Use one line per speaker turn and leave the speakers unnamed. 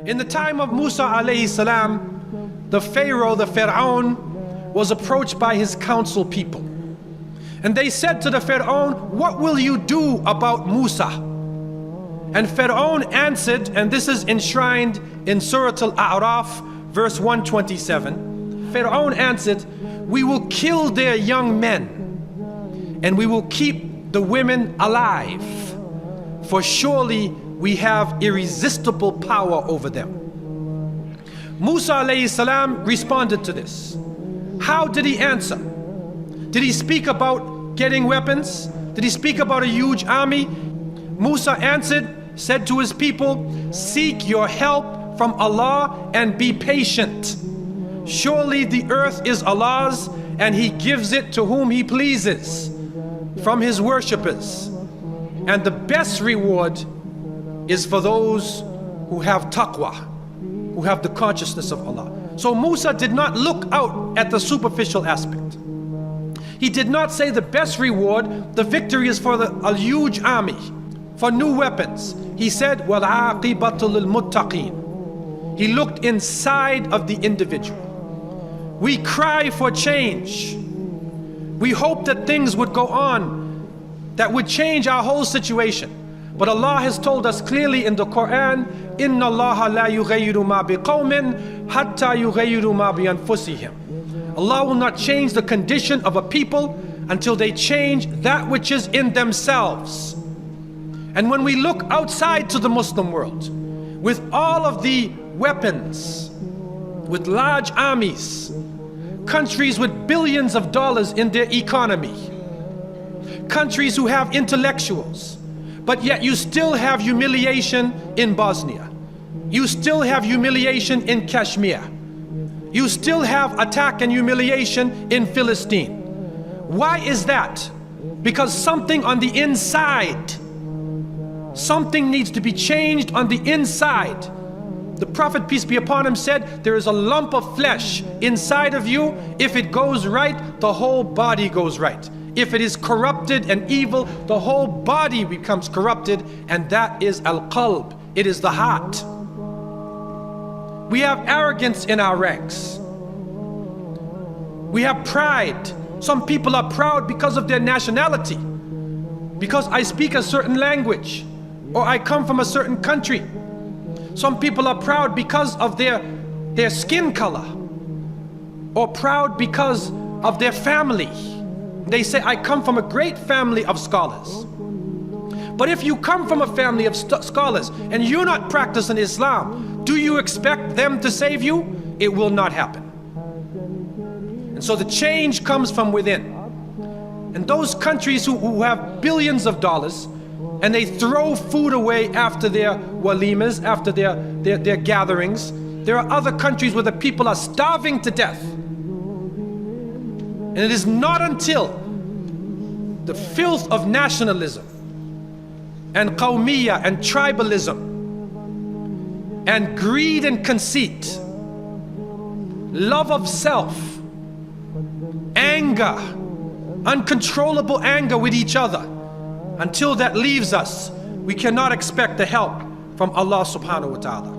In the time of Musa alayhi salam, the Pharaoh, the Fir'aun, was approached by his council people. And they said to the Fir'aun, "What will you do about Musa?" And Fir'aun answered, and this is enshrined in Surah Al-A'raf, verse 127. Fir'aun answered, "We will kill their young men, and we will keep the women alive, for surely we have irresistible power over them." Musa alayhi salam responded to this. How did he answer? Did he speak about getting weapons? Did he speak about a huge army? Musa answered, said to his people, "Seek your help from Allah and be patient. Surely the earth is Allah's, and He gives it to whom He pleases from His worshippers. And the best reward is for those who have taqwa, who have the consciousness of Allah." So Musa did not look out at the superficial aspect. He did not say the best reward, the victory is for a huge army, for new weapons. He said, وَالْعَاقِبَةُ لِلْمُتَّقِينَ. He looked inside of the individual. We cry for change. We hope that things would go on, that would change our whole situation. But Allah has told us clearly in the Quran, إِنَّ اللَّهَ لَا يُغَيِّرُ مَا بِقَوْمٍ حَتَّى يُغَيِّرُ مَا بِأَنفُسِهِمْ. Allah will not change the condition of a people until they change that which is in themselves. And when we look outside to the Muslim world, with all of the weapons, with large armies, countries with billions of dollars in their economy, countries who have intellectuals, but yet you still have humiliation in Bosnia. You still have humiliation in Kashmir. You still have attack and humiliation in Philistine. Why is that? Because something on the inside, something needs to be changed on the inside. The Prophet, peace be upon him, said, there is a lump of flesh inside of you. If it goes right, the whole body goes right. If it is corrupted and evil, the whole body becomes corrupted, and that is al-qalb. It is the heart. We have arrogance in our ranks. We have pride. Some people are proud because of their nationality, because I speak a certain language, or I come from a certain country. Some people are proud because of their skin color, or proud because of their family. They say, I come from a great family of scholars. But if you come from a family of scholars and you're not practicing Islam, do you expect them to save you? It will not happen. And so the change comes from within. And those countries who have billions of dollars, and they throw food away after their walimas, after their gatherings, there are other countries where the people are starving to death. And it is not until the filth of nationalism and qawmiyya and tribalism and greed and conceit, love of self, anger, uncontrollable anger with each other, until that leaves us, we cannot expect the help from Allah subhanahu wa ta'ala.